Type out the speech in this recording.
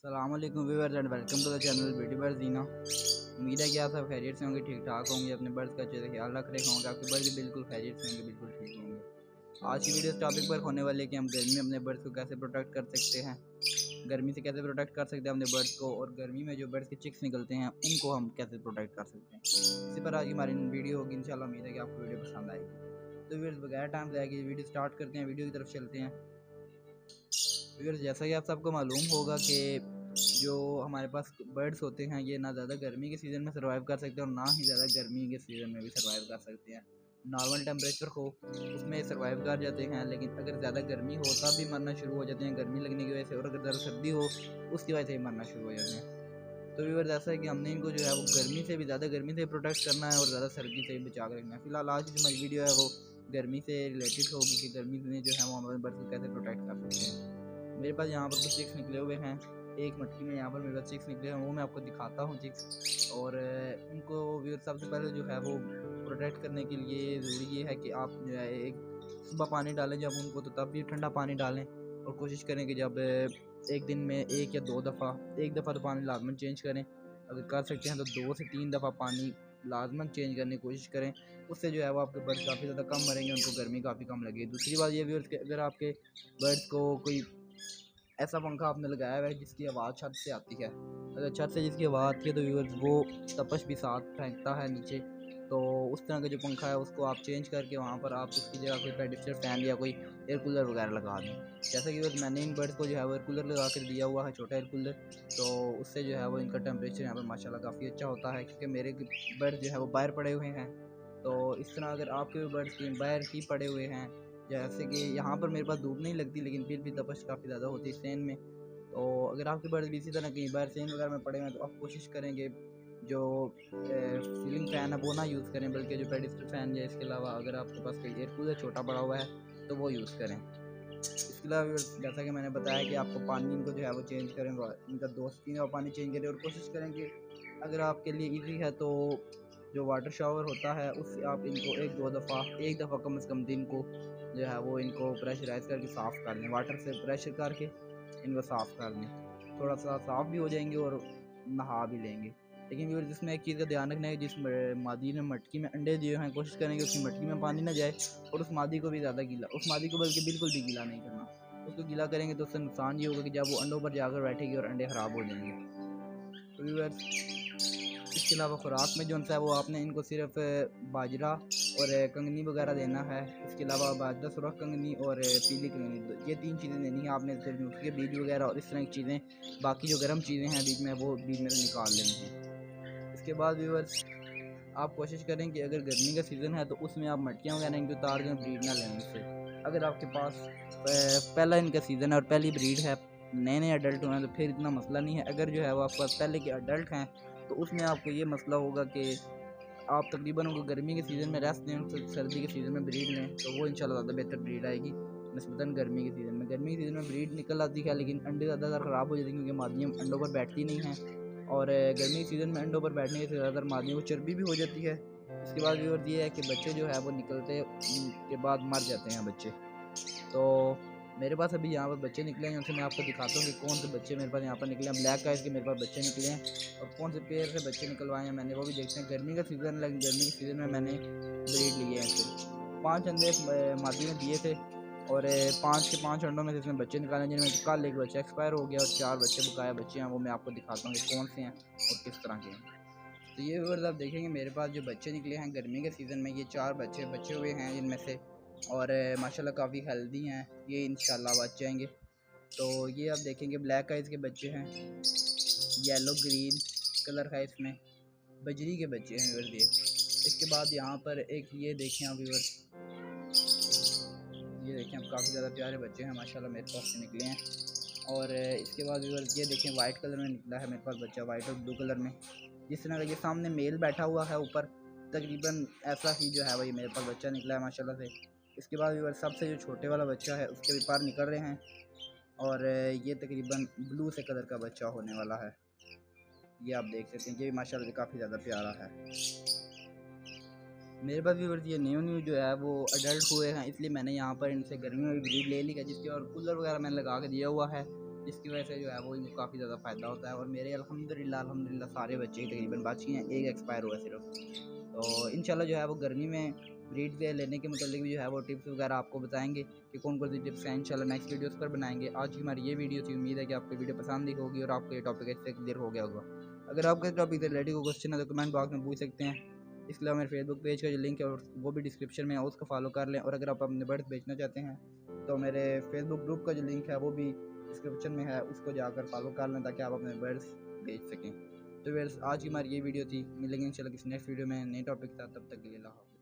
अस्सलामुअलैकुम viewers and welcome to the channel Beauty Birds Jeena. उम्मीद है कि आप सब खैरियत से होंगे, ठीक ठाक होंगे, अपने बर्ड्स का अच्छे से ख्याल रख रहे होंगे, आपके बर्ड्स भी बिल्कुल खैरियत से होंगे, बिल्कुल ठीक होंगे। आज की वीडियो इस टॉपिक पर होने वाली है कि हम गर्मी में अपने बर्ड्स को कैसे प्रोटेक्ट कर सकते हैं, गर्मी से कैसे प्रोटेक्ट कर सकते हैं अपने बर्ड्स को, और गर्मी में जो बर्ड्स के चिक्स निकलते हैं उनको हम कैसे प्रोटेक्ट कर सकते हैं। इसी पर आज की हमारी वीडियो होगी। इंशाल्लाह उम्मीद है कि आपको वीडियो पसंद आएगी। तो व्यूअर्स बगैर टाइम लगाए वीडियो स्टार्ट करते हैं, वीडियो की तरफ चलते हैं। व्यूअर्स जैसा कि आप सबको मालूम होगा कि जो हमारे पास बर्ड्स होते हैं ये ना ज़्यादा गर्मी के सीज़न में सर्वाइव कर सकते हैं और ना ही ज़्यादा गर्मी के सीज़न में भी सर्वाइव कर सकते हैं। नॉर्मल टेम्परेचर हो उसमें सर्वाइव कर जाते हैं, लेकिन अगर ज़्यादा गर्मी हो तब भी मरना शुरू हो जाते हैं गर्मी लगने की वजह से, और अगर ज़्यादा सर्दी हो उसकी वजह से भी मरना शुरू हो जाते हैं। तो व्यूअर्स ऐसा है कि हमने इनको जो है वो गर्मी से भी ज़्यादा गर्मी से प्रोटेक्ट करना है और ज़्यादा सर्दी से भी बचा कर रखना है। फिलहाल आज की जो हमारी वीडियो है वो गर्मी से रिलेटेड होगी कि गर्मी में जो है वो हमारे बर्ड्स को कैसे प्रोटेक्ट कर सकते हैं। मेरे पास यहाँ पर कुछ चिक्स निकले हुए हैं, एक मटकी में यहाँ पर मेरे पास चिक्स निकले हैं, वो मैं आपको दिखाता हूँ चिक्स। और उनको भी सबसे पहले जो है वो प्रोटेक्ट करने के लिए ज़रूरी ये है कि आप जो है एक सुबह पानी डालें जब उनको, तो तब भी ठंडा पानी डालें, और कोशिश करें कि जब एक दिन में एक या दो दफ़ा, एक दफ़ा तो पानी लाजमन चेंज करें, अगर कर सकते हैं तो 2 से 3 दफ़ा पानी लाजमन चेंज करने की कोशिश करें। उससे जो है वो आपके बर्ड्स काफ़ी ज़्यादा कम मरेंगे, उनको गर्मी काफ़ी कम लगेगी। दूसरी बात ये भी, अगर आपके बर्ड्स को कोई ऐसा पंखा आपने लगाया हुआ है जिसकी आवाज़ छत से आती है, अगर छत से जिसकी आवाज़ आती है तो व्यूअर्स वो तपश भी साथ फेंकता है नीचे, तो उस तरह का जो पंखा है उसको आप चेंज करके वहाँ पर आप उसकी जगह कोई पेडिस्टर फैन या कोई एयर कूलर वगैरह लगा दें। जैसा कि व्यूअर्स मैंने इन बर्ड्स को जो है वो एयर कूलर लगा कर दिया हुआ है, छोटा एयर कूलर, तो उससे जो है वो इनका टेम्परेचर यहाँ पर माशाल्लाह काफ़ी अच्छा होता है, क्योंकि मेरे बर्ड्स जो है वो बाहर पड़े हुए हैं। तो इस तरह अगर आपके भी बर्ड्स बाहर ही पड़े हुए हैं, जैसे कि यहाँ पर मेरे पास धूप नहीं लगती लेकिन फिर भी तपश काफ़ी ज़्यादा होती है सेन में, तो अगर आपके बर्ड्स भी इसी तरह कहीं बाहर सेन वगैरह में पड़े हुए हैं तो आप कोशिश करेंगे जो सीलिंग फ़ैन है वो ना यूज़ करें, बल्कि जो पेडिस्टल फ़ैन है, इसके अलावा अगर आपके पास कोई एयर कूलर छोटा पड़ा हुआ है तो वो यूज़ करें। इसके अलावा जैसा कि मैंने बताया कि आपको पानी इनको जो है वो चेंज करें, इनका 2 से 3 बार पानी चेंज करें, और कोशिश करें कि अगर आपके लिए ईजी है तो जो वाटर शावर होता है उससे आप इनको एक दफ़ा कम से कम दिन को जो है वो इनको प्रेशराइज करके साफ़ कर लें, वाटर से प्रेशर करके इनको साफ़ कर लें, थोड़ा सा साफ़ भी हो जाएंगे और नहा भी लेंगे। लेकिन व्यूअर्स जिसमें एक चीज़ का ध्यान रखना है, जिस मादी ने मटकी में अंडे दिए हैं कोशिश करेंगे उसकी मटकी में पानी ना जाए, और उस मादी को भी ज़्यादा गीला, उस मादी को बल्कि बिल्कुल भी गीला नहीं करना। उसको गीला करेंगे तो उससे नुकसान ये होगा कि जब वो अंडों पर जाकर बैठेगी और अंडे ख़राब हो जाएंगे। तो व्यूअर्स इसके अलावा खुराक में जो है वो आपने इनको सिर्फ बाजरा और कंगनी वगैरह देना है। इसके अलावा बाजरा, सुरख कंगनी और पीली कंगनी, ये 3 चीज़ें देनी है आपने, सूरजमुखी के बीज वगैरह और इस तरह की चीज़ें, बाकी जो गर्म चीज़ें हैं बीच में वो बीच में से निकाल लेनी हैं। इसके बाद व्यूअर्स आप कोशिश करें कि अगर गर्मी का सीज़न है तो उसमें आप मटकियाँ वगैरह इनकी उतार दें, ब्रीड ना लें उनसे। अगर आपके पास पहला इनका सीज़न है और पहली ब्रीड है, नए नए अडल्ट हुए हैं, तो फिर इतना मसला नहीं है। अगर जो है वो आपके पास पहले के अडल्ट हैं तो उसमें आपको ये मसला होगा कि आप तकरीबन उनको गर्मी के सीज़न में रेस्ट दें, सर्दी के सीज़न में ब्रीड लें, तो वो इंशाल्लाह ज़्यादा बेहतर ब्रीड आएगी निस्बतन गर्मी के सीज़न में। गर्मी के सीज़न में ब्रीड निकल आती है लेकिन अंडे ज़्यादातर ख़राब हो जाते हैं, क्योंकि मादियाँ अंडों पर बैठती नहीं हैं, और गर्मी के सीज़न में अंडों पर बैठने से ज़्यादातर मादियों को चर्बी भी हो जाती है। इसके बाद व्यूअर्स ये है कि बच्चे जो है वो निकलते के बाद मर जाते हैं बच्चे। तो मेरे पास अभी यहाँ पर बच्चे निकले हैं, उनसे मैं आपको दिखाता हूँ कि कौन से बच्चे मेरे पास यहाँ पर निकले हैं। ब्लैक आइज के मेरे पास बच्चे निकले हैं, और कौन से पेयर से बच्चे निकलवाए हैं मैंने वो भी देखते हैं। गर्मी का सीज़न, लेकिन गर्मी के सीज़न में मैंने ब्रीड लिए हैं इससे। 5 अंडे मादी ने दिए थे, और 5 के 5 अंडों में से इसमें बच्चे निकाले, जिनमें से कल एक बच्चा एक्सपायर हो गया और 4 बच्चे बकाया बच्चे हैं, वो मैं आपको दिखाता हूँ कि कौन से हैं और किस तरह के हैं। तो ये व्यूअर्स आप देखेंगे मेरे पास जो बच्चे निकले हैं गर्मी के सीज़न में, ये 4 बच्चे हुए हैं जिनमें से, और माशाल्लाह काफ़ी हेल्दी हैं, ये इंशाल्लाह बच जाएंगे। तो ये आप देखेंगे ब्लैक आइज़ के बच्चे हैं, येलो ग्रीन कलर है इसमें, बजरी के बच्चे हैं व्यूअर्स ये। इसके बाद यहाँ पर एक ये देखें आप व्यूअर्स, ये देखें आप काफ़ी ज़्यादा प्यारे बच्चे हैं माशाल्लाह मेरे पास से निकले हैं। और इसके बाद व्यूअर्स ये देखें वाइट कलर में निकला है मेरे पास बच्चा, वाइट और ब्लू कलर में, जिस तरह का ये सामने मेल बैठा हुआ है ऊपर, तकरीबन ऐसा ही जो है वही मेरे पास बच्चा निकला है माशाल्लाह से। इसके बाद व्यूअर्स सबसे जो छोटे वाला बच्चा है उसके भी पर निकल रहे हैं, और ये तकरीबन ब्लू से कलर का बच्चा होने वाला है। ये आप देख सकते हैं, ये भी माशाल्लाह से काफ़ी ज़्यादा प्यारा है। मेरे पास व्यूअर्स ये न्यू जो है वो अडल्ट हुए हैं, इसलिए मैंने यहाँ पर इनसे गर्मी में भी ब्रीड ले ली है, जिसके और कूलर वगैरह मैंने लगा के दिया हुआ है, जिसकी वजह से जो है वो इनको काफ़ी ज़्यादा फ़ायदा होता है। और मेरे अल्हम्दुलिल्लाह सारे बच्चे तकरीबन बाकी हैं, एक एक्सपायर हुआ सिर्फ। तो इंशाल्लाह जो है वो गर्मी में ब्रीड से लेने के मतलब भी जो है वो टिप्स वगैरह आपको बताएंगे कि कौन कौन सी टिप्स हैं। इंशाल्लाह नेक्स्ट वीडियोस पर बनाएंगे। आज की हमारी ये वीडियो थी, उम्मीद है कि आपको वीडियो पसंद ही होगी और आपको ये टॉपिक अच्छे से क्लियर हो गया होगा। अगर आपके टॉपिक से रिलेटेड कोई क्वेश्चन है तो कमेंट बॉक्स में पूछ सकते हैं। इसके अलावा मेरे फेसबुक पेज का जो लिंक है वो भी डिस्क्रिप्शन में है, उसको फॉलो कर लें। और अगर आप अपने बर्ड्स बेचना चाहते हैं तो मेरे फेसबुक ग्रुप का जो लिंक है वो भी डिस्क्रिप्शन में है, उसको जाकर फॉलो कर लें ताकि आप अपने बर्ड्स बेच सकें। तो व्यूअर्स, आज की हमारी ये वीडियो थी। मिलेंगे इंशाल्लाह किसी नेक्स्ट वीडियो में नए टॉपिक के साथ। तब तक के लिए अल्लाह हाफ़िज़।